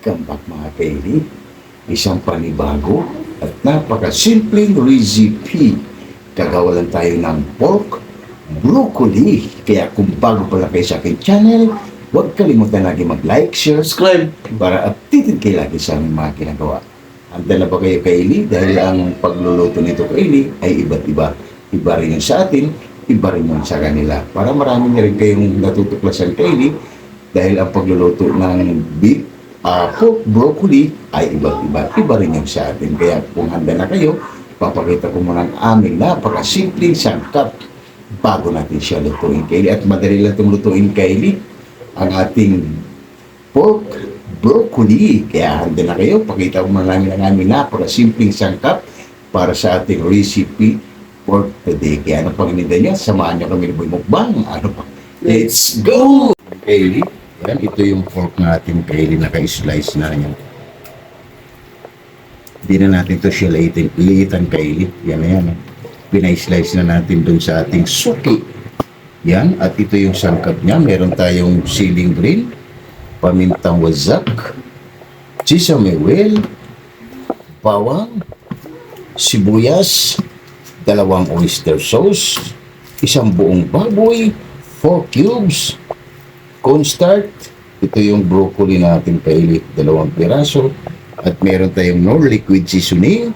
Welcome back mga kaili. Isang panibago at napakasimpleng recipe. Gagawa lang tayo ng pork broccoli. Kaya kung bago pala kayo sa aking channel, huwag kalimutan lagi mag-like, share, subscribe para updated kayo lagi sa aming mga ginagawa. Handa na ba kayo kaili? Dahil ang pagluluto nito kaili ay iba't iba. Iba rin yung sa atin, iba rin yung sa kanila. Para marami na rin kayong natutuklasan kaili dahil ang pagluluto ng beef pork broccoli ay iba rin yung sa atin. Kaya kung handa na kayo, papakita ko muna ang aming napakasimpleng sangkap bago natin siya lutuin kaili. At madali lang itong lutuin kaili ang ating pork broccoli. Kaya handa na kayo, pakita ko muna namin ang aming napakasimpleng sangkap para sa ating recipe for today. Kaya ano pang ininda niya, samahan niyo kami ng mukbang. Ano pa? Let's go! Kaili. Yan, ito yung pork natin kaili, naka-slice na yan. Hindi na natin ito siya liitan kaili. Yan na yan. Pinay-slice na natin dun sa ating suki. Yan, at ito yung sangkap niya. Meron tayong siling green, pamintang wazak, sesame oil, bawang, sibuyas, 2 oyster sauce, 1 buong baboy, 4 cubes, cornstarch, ito yung broccoli natin kaili, 2 piraso, at meron tayong no liquid seasoning,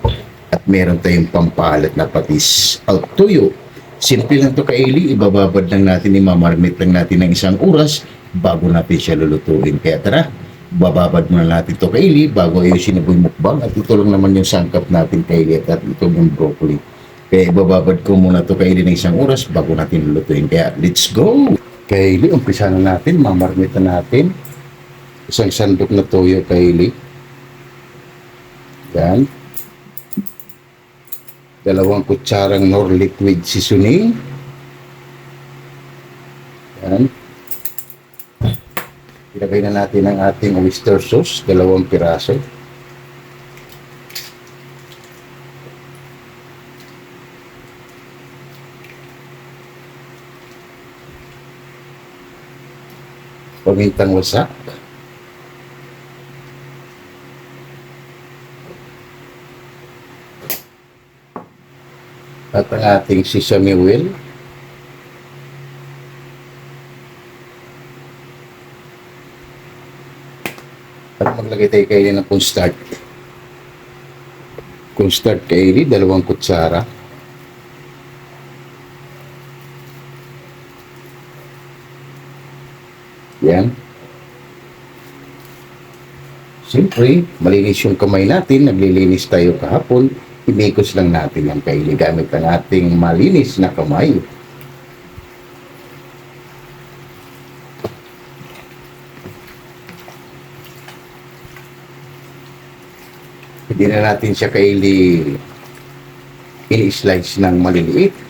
at meron tayong pampalat na patis at tuyo. Simple lang to kaili, ibababad lang natin, imamarmit lang natin ng 1 oras bago natin siya lulutuin. Kaya tara, bababad muna natin to kaili bago ayusin yung mukbang. At ito lang naman yung sangkap natin kaili at ito yung broccoli. Kaya ibababad ko muna to kaili ng 1 oras bago natin lulutuin. Kaya let's go! Kaili, umpisa na natin, mamarmit na natin. 1 sandok na toyo kaili. Yan. 2 kutsarang nor liquid seasoning. Yan. Ilagay na natin ang ating oyster sauce, 2 piraso. Pamintang wasak, at ang ating sesame oil, at maglagay tayo kaili ng cornstarch kaili, 2 kutsara. Yan. Siyempre, malinis yung kamay natin. Naglilinis tayo kahapon. Imikos lang natin yung kaili gamit ang ating malinis na kamay. Hindi na natin siya kaili in-slice ng maliliit.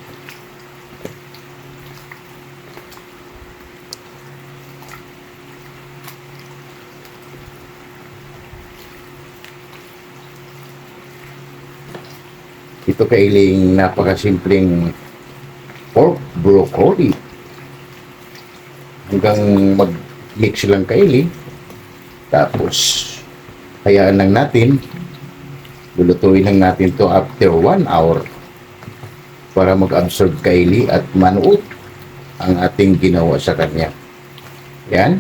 Ito kailing napakasimpleng pork broccoli. Hanggang mag-mix lang kaili. Tapos, hayaan lang natin. Lulutuin lang natin to after 1 hour. Para mag-absorb kaili at manuot ang ating ginawa sa kanya. Yan.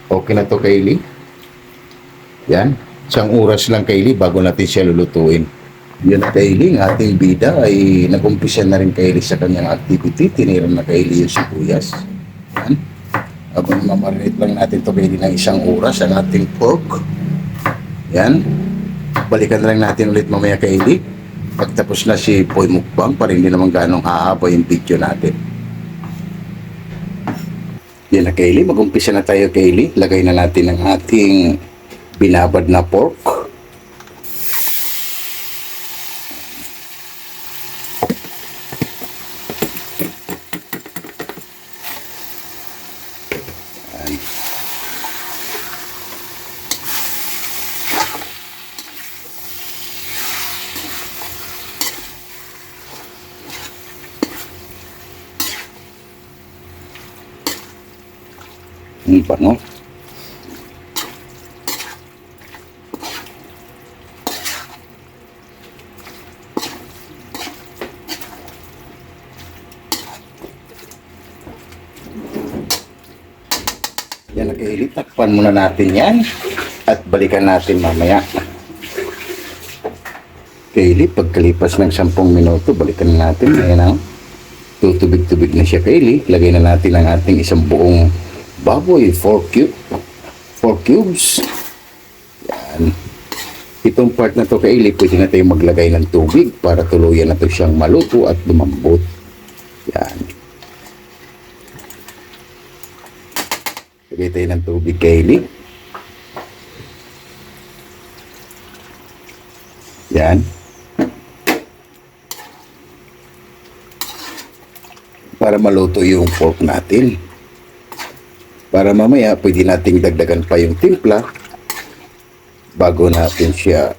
Okay na to kaili. Yan. 1 oras lang kaili bago natin siya lulutuin. Yun kaili, ang ating bida ay nag-umpisa na rin kaili sa kanyang activity. Tiniram na kaili yung sibuyas. Yan. Habang mamarinate lang natin ito kaili ng 1 oras ang ating pork. Yan. Balikan na lang natin ulit mamaya kaili. Pagtapos na si Poy Mukbang, para hindi naman ganong hahaba yung video natin. Yan na kaili, mag-umpisa na tayo kaili. Lagay na natin ang ating binabad na pork. Ang bango. Yan, Kaylee, takpan muna natin yan at balikan natin mamaya. Kaylee, pagkalipas ng 10 minuto, balikan natin. Ayan ang tutubig-tubig na siya, Kaylee. Lagay na natin ang ating isang buong baboy, 4 cubes. Yan. Itong part na to, Kaylee, pwede na tayong maglagay ng tubig para tuluyan na to siyang maluto at lumambot. Yan. Lagay tayo ng tubig, Kaylee. Yan. Para maluto yung pork natin. Para mamaya, pwede nating dagdagan pa yung timpla bago natin siya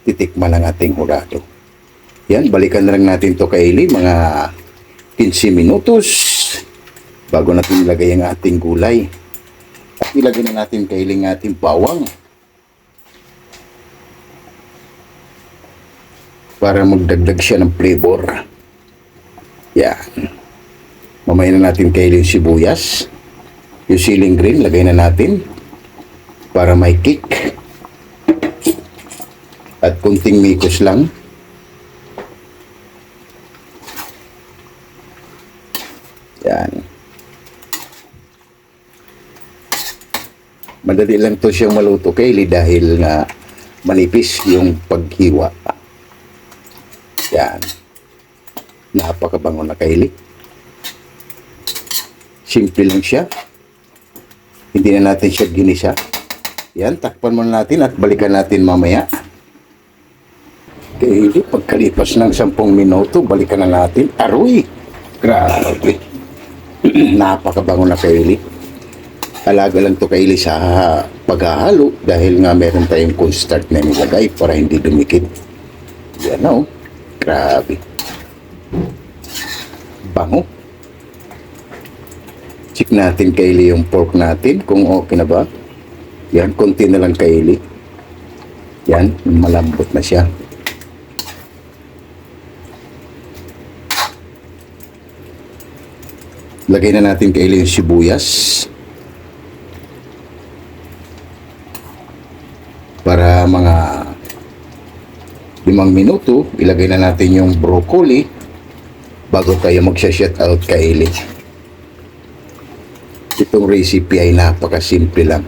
titikman ng ating hurado. Yan, balikan na lang natin to, Kaylee, mga 15 minutos bago natin ilagay ang ating gulay. At ilagay na natin, Kaylee, ang ating bawang para magdagdag siya ng flavor. Yan. Mamaya na natin, Kaylee, yung sibuyas. Yung siling green, lagay na natin para may kick. At kunting mikos lang. Yan. Madali lang to siyang maluto, Kaylee, dahil nga manipis yung paghiwa. Yan. Napakabango na, Kaylee. Simple lang siya. Hindi na natin siya ginisa. Yan, takpan muna natin at balikan natin mamaya. Kaylee, pagkalipas ng 10 minuto, balikan na natin. Aroy! Grabe. Napakabango na, Kaylee. Alaga lang to, Kaylee, sa paghahalo dahil nga meron tayong cornstarch na nilagay para hindi dumikit. Yan o. Grabe. Bango. Check natin, Kaylee, yung pork natin kung okay na ba. Yan, konti na lang, Kaylee. Yan, malambot na siya. Lagay na natin, Kaylee, yung sibuyas para mga 5 minuto. Ilagay na natin yung broccoli bago tayo magsha-shout out, Kaylee. Itong recipe ay napakasimple lang.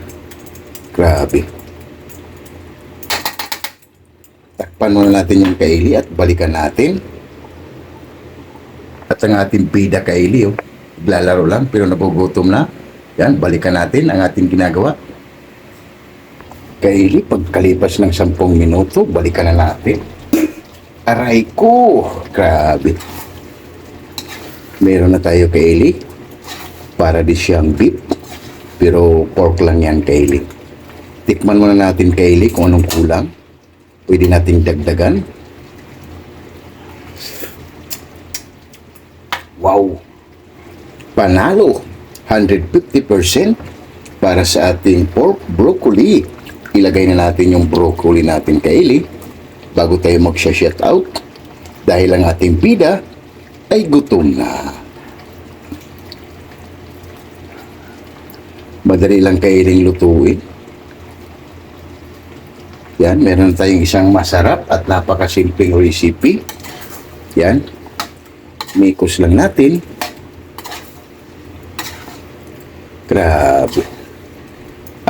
Grabe. Takpan muna natin yung, Kaylee, at balikan natin. At ang ating bida, Kaylee, lalaro lang pero nagugutom na. Yan, balikan natin ang ating ginagawa. Kaylee, pagkalipas ng 10 minuto, balikan na natin. Aray ko! Grabe. Meron na tayo, Kaylee. Para di siyang beef. Pero pork lang yan, Kaylee. Tikman muna natin, Kaylee, kung anong kulang. Pwede nating dagdagan. Wow! Panalo! 150% para sa ating pork broccoli. Ilagay na natin yung broccoli natin, Kaylee, bago tayo magsha-shout out. Dahil ang ating bida ay gutom na. Madali lang, Kaylee, lutuin. Yan, meron tayong isang masarap at napakasimpleng recipe. Yan. Mikos lang natin. Grabe.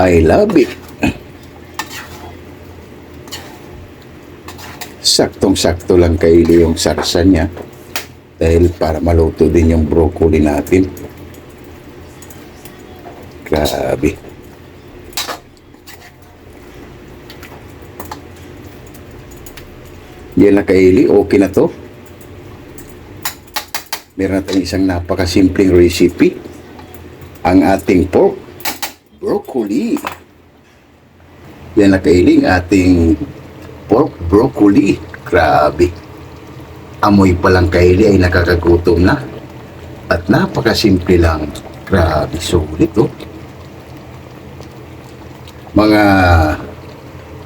I love it. Saktong-sakto lang, Kaylee, yung sarsa niya. Dahil para maluto din yung broccoli natin. Grabe. Yan na, Kaylee. Okay na to. Meron na tayong isang napakasimpleng recipe. Ang ating pork broccoli. Yan na, Kaylee, ang ating pork broccoli. Grabe. Amoy pa lang, Kaylee, ay nakakagutom na. At napakasimple lang. Grabe, sulit, oh. Mga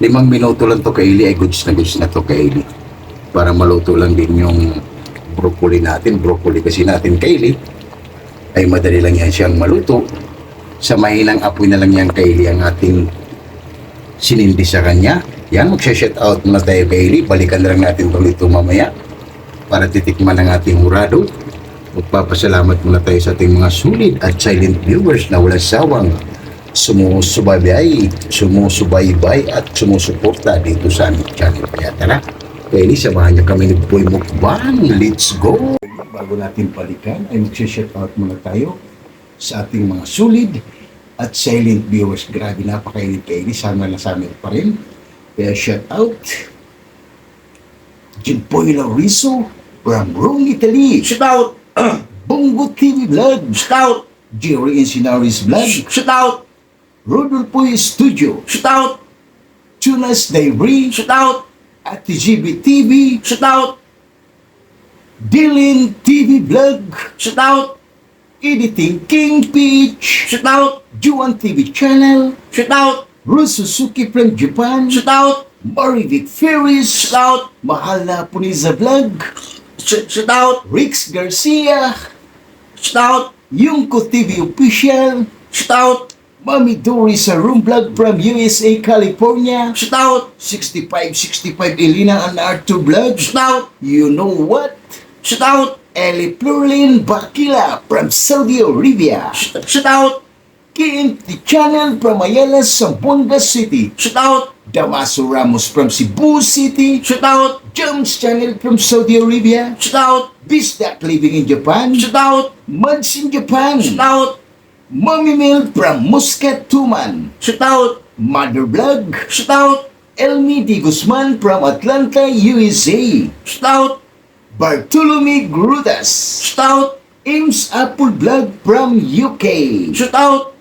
5 minuto lang to, Kaylee, ay goods na to, Kaylee. Para maluto lang din yung broccoli natin. Broccoli kasi natin, Kaylee, ay madali lang yan siyang maluto. Sa mahilang apoy na lang yan, Kaylee, ang ating sinindi sa kanya. Yan, magsha-shout out muna tayo, Kaylee. Balikan na lang natin tuloy ito mamaya para titikman ang ating murado. Magpapasalamat muna tayo sa ating mga sulit at silent viewers na walang sawang sumusubaybay at sumusuporta dito sa aming channel. Kaya tara, Kaylee, samahan niyo kami ni Boy Mukbang. Let's go! Bago natin balikan, ay magsha-shout out muna tayo sa ating mga sulit at silent viewers. Grabe, napakainit, Kaylee. Sana na sa amin pa rin. Kaya shout out Jimpoy Lauriso from Rome, Italy. Shout out! Bongo TV Vlog. Shout out! Jerry Encinares Vlog. Shout out! Rodolfo Studio. Shout out! Tunas Diary. Shout out! At GB TV. Shout out! Dylan TV Vlog. Shout out! Editing King Peach. Shout out! Juan TV Channel. Shout out! Ru Suzuki from Japan. Shout out! Marivic Ferris. Shout out! Mahal na Puniza Vlog. Shout out! Rix Garcia. Shout out! Yungko TV Official. Shout out! Mami Dory sa Room Vlog from USA, California. Shout out! 6565 Elena and Arthur Vlog. Shout out! You know what? Shout out! Eli Plurlin Bakila from Saudi Arabia. Shout out! KMT Channel from Ayala, Zamboanga City. Shout out! Damaso Ramos from Cebu City. Shout out! James Channel from Saudi Arabia. Shout out! Bisdak living in Japan. Shout out! Mads in Japan. Shout out! Mommy Mel from Muscat Tuman. Shout out! Mother Vlog. Shout out! Elmi D. Guzman from Atlanta, USA. Shout out! Bartolome Grudas. Shout out! Ames Apple Vlog from UK. Shout out!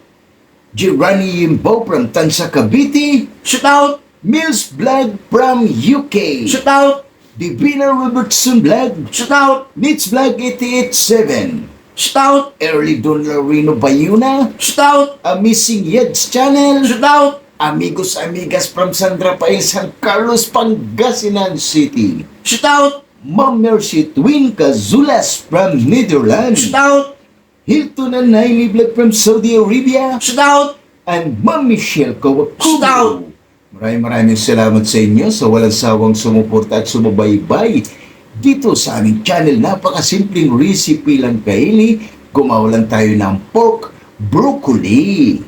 Girani Yimbo from Tansa Cavite. Shout out! Mills Vlog from UK. Shout out! Divina Robertson Vlog. Shout out! Nits Vlog 887. Shout out! Early Don Larino Bayuna. Shout out! A Missing Yeds Channel. Shout out! Amigos Amigas from Sandra Pail, San Carlos, Pangasinan City. Shout out! Ma'am Mercy Twin Kazulas from Netherlands. Shout out! Hilton and Naili Vlog from Saudi Arabia. Shout out! And Ma'am Michelle Kawakubo. Shout out! Maraming salamat sa inyo sa walang sawang sumuporta at sumubaybay dito sa aming channel. Napakasimpleng recipe lang, Kaylee. Gumawa lang tayo ng pork broccoli.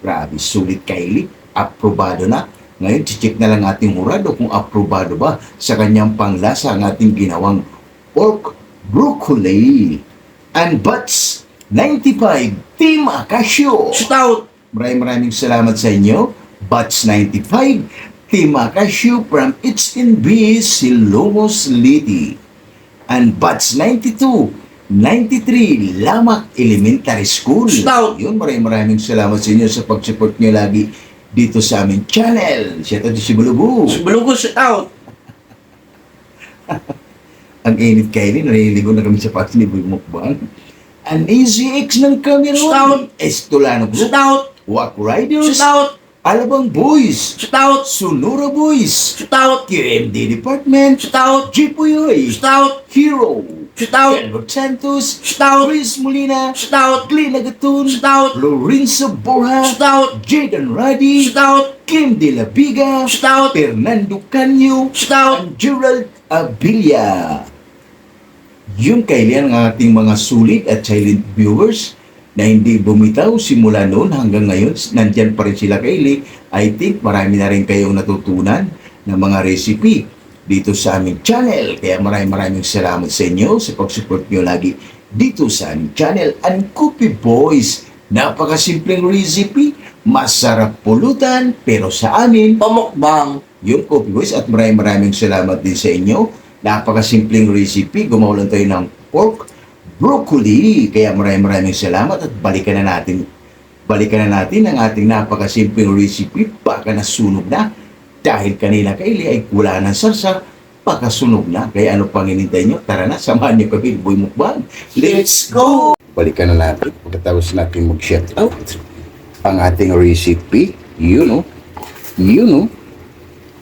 Grabe, sulit, Kaylee. Aprobado na. Ngayon, check na lang ating murado kung aprobado ba sa kanyang panglasa ang ating ginawang pork broccoli. And Bats 95 Team Acasio. Shout out! Maraming salamat sa inyo. Bats 95 Team Acasio from HNB Silomos Liti. And Bats 92 93 Lamak Elementary School. Shout out! Yun, maraming salamat sa inyo sa pag-support nyo lagi dito sa aming channel. Shout out si Bulubu. Bulugo, shout out! Ang init, Kaylee, naliligo na kami sa pati ni Boy Mukbang. An Easy X ng camera. Shout out! Estolano Shout Group. out! Walk Riders. Shout out! Alabang Boys. Shout out! Sonora Boys. Shout out! QMD Department. Shout out! Jipoyoy. Shout out! Hero. Shout out! Albert Santos. Shout out! Chris Molina. Shout out! Glenn Agatun. Shout out! Lorenzo Borja. Shout out! Jaden Radi. Shout out! Kim De La Viga. Shout out! Fernando Canyo. Shout out! And Gerald Abilia. Yung kailan ng ating mga sulit at silent viewers na hindi bumitaw simula noon hanggang ngayon, nandyan pa rin sila, Kaylee. I think marami na rin kayong natutunan ng mga recipe dito sa aming channel. Kaya maraming salamat sa inyo sa pag-support nyo lagi dito sa aming channel. And Coffee Boys, napakasimpleng recipe, masarap pulutan, pero sa amin, Pamukbang! yung Coffee Boys. At maraming salamat din sa inyo. Napakasimpleng recipe, gumawa lang tayo ng pork broccoli. Kaya maraming salamat at balikan na natin ang ating napakasimpleng recipe. Baka nasunog na dahil kanina, Kaylee, ay wala ng sarsa, baka sunog na. Kaya ano pang hinintay nyo? Tara na, samahan nyo kami, Boy Mukbang. Let's go! Balikan na natin pagkatapos natin mag-shout out ang ating recipe. You know,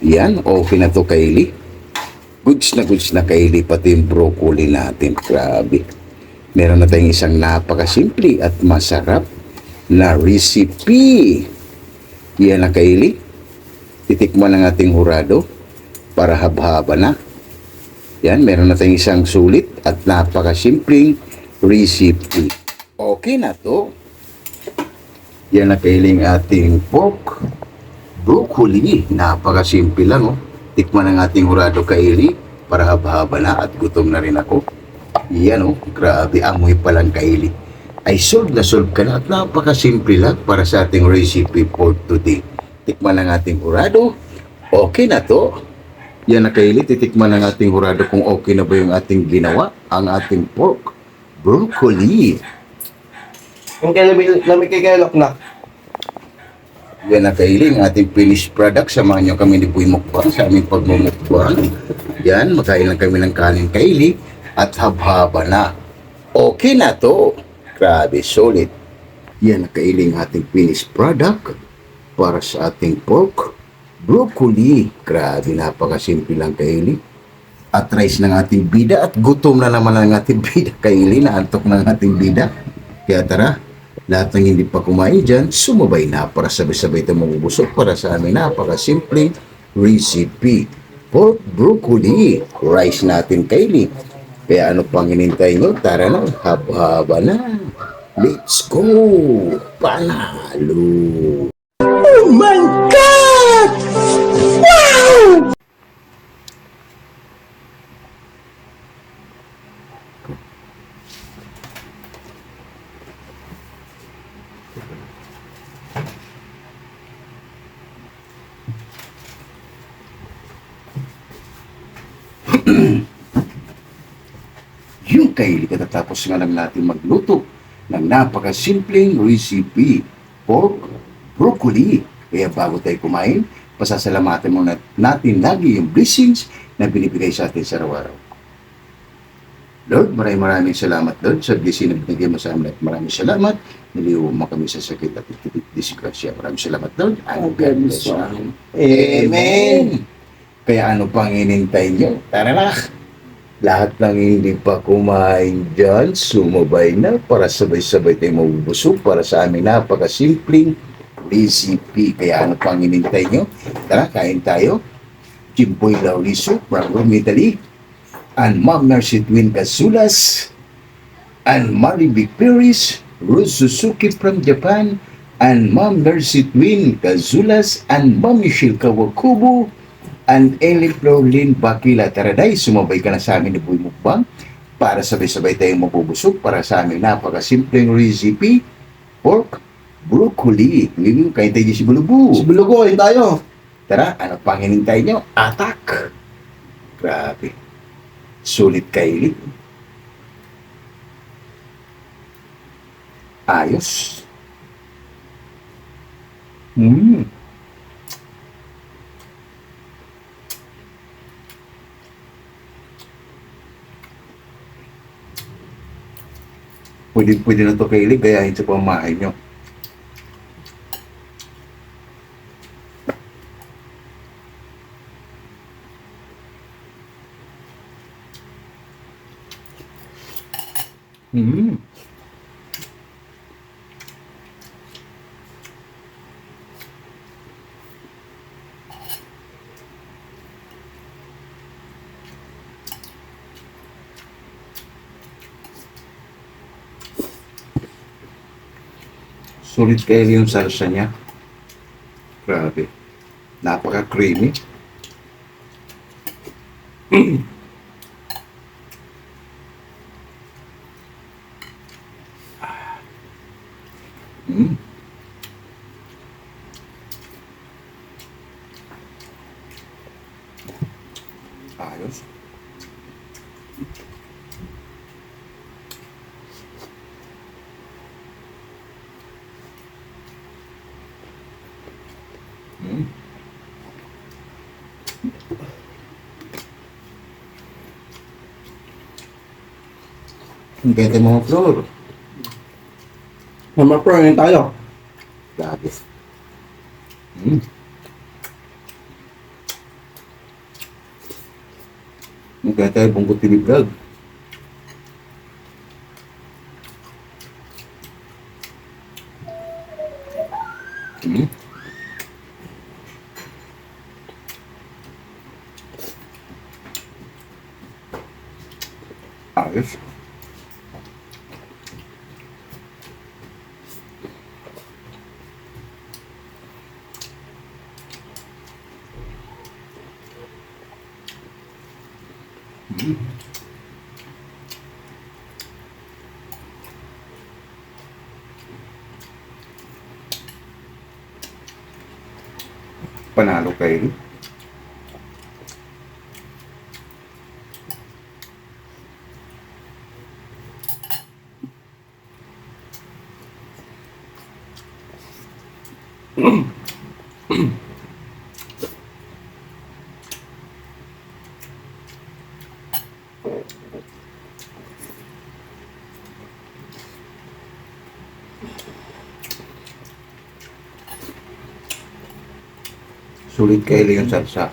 yan, okay na to, Kaylee. Goods na, Kaylee, pati yung broccoli natin. Grabe. Meron na tayong isang napakasimple at masarap na recipe. Yan na kaili. Titikman ng ating hurado para habhaba na. Yan, meron na tayong isang sulit at napakasimpleng recipe. Okay na to. Yan na kailing ating pork broccoli. Napakasimple lang, oh. Tikman ng ating hurado kaili para habhaba na at gutom na rin ako. Yan, oh. Grabe, amoy pa lang kaili. Ay solve na solve ka na at napakasimple lang para sa ating recipe for today. Tikman ng ating hurado. Okay na to. Yan na kaili, titikman ng ating hurado kung okay na ba yung ating ginawa, ang ating pork broccoli. Yung kaya lamig kay Kelok na. Yan na kaili, ang ating finished product. Samahan nyo kami ni Boy Mukbang sa aming pagmumukbang. Yan, makain lang kami ng kanin kaili at habhaba na. Okay na to. Grabe, solid. Yan na kaili ang ating finished product para sa ating pork broccoli. Grabe, napakasimple lang kaili. At rice ng ating bida at gutom na naman ang ating bida kaili. Naantok na ang ating bida. Kaya tara, lahat ng hindi pa kumain dyan, sumabay na para sabay-sabay ito mabubusog para sa amin napakasimpleng recipe. Pork broccoli, rice natin kaili. Kaya ano pang hinintay nyo? Tara na, haba-haba na. Let's go! Panalo! Oh my God! Wow! Yung kaili katatapos nga lang natin magluto ng napakasimpleng recipe, pork broccoli. Kaya bago tayo kumain, pasasalamatan muna natin lagi yung blessings na binibigay sa atin sa araw-araw. Lord, maraming salamat, Lord, sa blessing na binigay mo sa amin at maraming salamat. Niliw mo kami sa sakit at disgrasya. Maraming salamat, Lord. And God bless you. Amen. Kaya ano pang inintay nyo? Tara na! Lahat ng hindi pa kumain dyan, sumabay na para sabay-sabay tayo mabubusog para sa amin napakasimpleng recipe. Kaya ano pang inintay nyo? Tara, kain tayo. Jimboy Lauriso from Rome, Italy. And Ma'am Mercy Twin Casulas. And Marivic Paris, Rose Suzuki from Japan. And Ma'am Mercy Twin Casulas. And Ma'am Michelle Kawakubo. And Eli Florlin Bakila. Taraday, sumabay ka na sa amin ni Boy Mukbang para sabay-sabay tayong mabubusog para sa aming napakasimpleng recipe, pork broccoli. Ngayon, kain tayo si Bulubu. Si Bulugo, yun tayo. Tara, ano pang hinintay nyo? Atak! Grabe. Sulit kaili. Ayos. Pwede na ito kaili, gayahin sa pamahay nyo. Sulit kaili yung salsa niya. Grabe. Napaka-creamy. Ayos. Ang ganda mga flor. Mama Pro, yun tayo. Grabe. Ang ganda tayo Bungkot TV Vlog. Ayos. Panalo kayo. Sulit kayo yung salsa.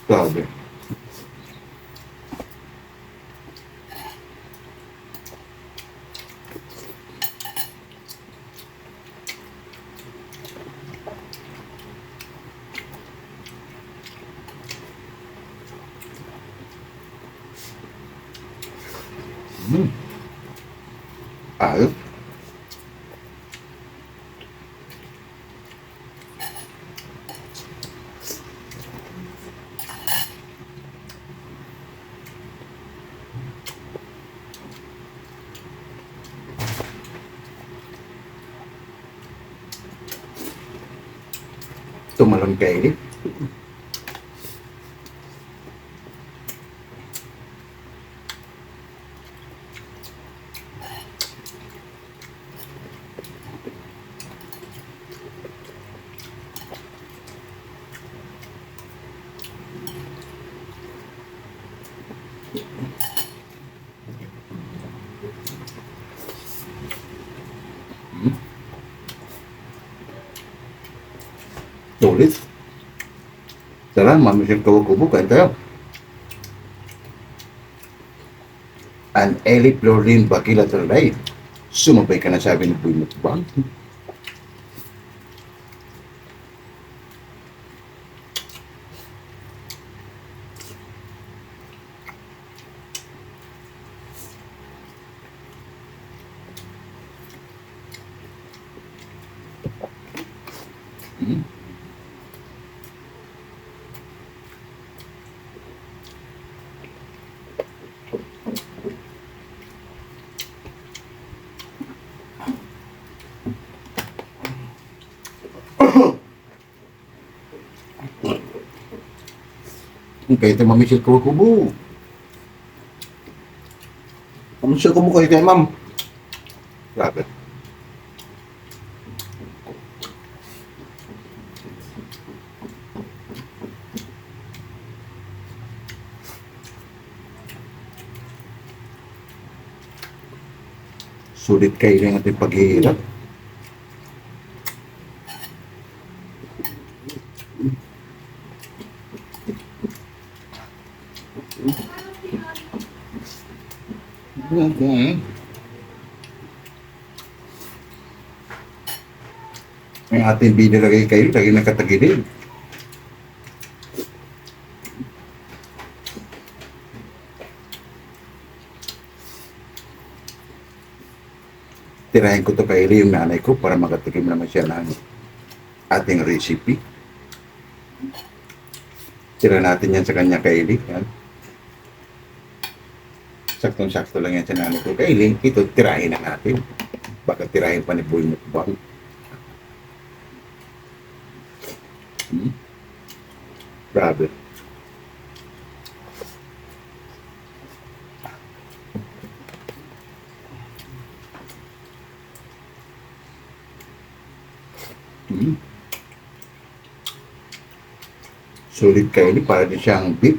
Grabe. Ayos. Tumalon kayo. Sulit. Tara, mamisip kubo-kubo, kain tayo. An elip Lordin Bakila Talay. Sumabay ka na sabi ni Boy Mukbang. Kayo tayo mamisip kubo-kubo. Kamusta ko mo kayo kay ma'am? Grabe. Sulit kayo ng ating paghihirap. Ang ating binilagay kayo, lagi nakatagilid. Tirahin ko to kay Eli, yung nanay ko, para makatikim naman siya ng ating recipe. Tira natin yan sa kanya kay Eli. Yan. Saktong-sakto lang yan sa nanay ko. Kay Eli, ito tirahin na natin. Baka tirahin pa ni Boy Mukbang. Grabe. Sulit kayo ni para di siyang beef.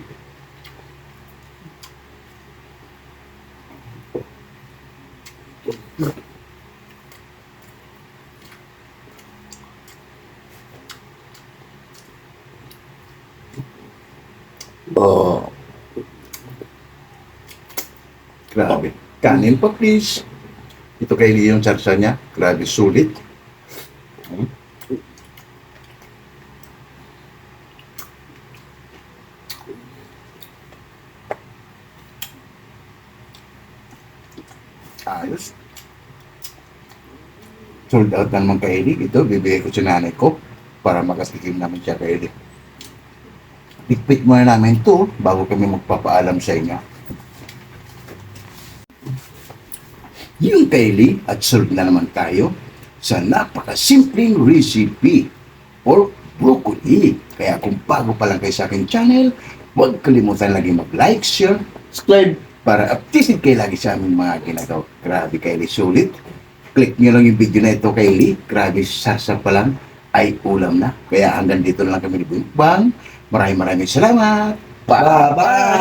Oh, grabe. Kanin pa, please. Ito kay Leon sarsa niya. Grabe, sulit. Ayos. Sold out na naman kay Eli. Ito, bibigay ko sa nanay ko para makasikim naman siya kay Eli. Pikpik muna namin ito bago kami magpapaalam sa inyo. Yung Kylie at serve na naman tayo sa napakasimpleng recipe or broccoli. Kaya kung bago pa lang kayo sa aking channel, huwag kalimutan lagi mag-like, share, subscribe para updated kayo lagi sa aming mga ginagawa. Grabe Kylie, sulit. Click nyo lang yung video na ito Kylie. Grabe, sarsa pa lang ay ulam na. Kaya hanggang dito na lang kami ni Bang. Maraming salamat. Bye-bye!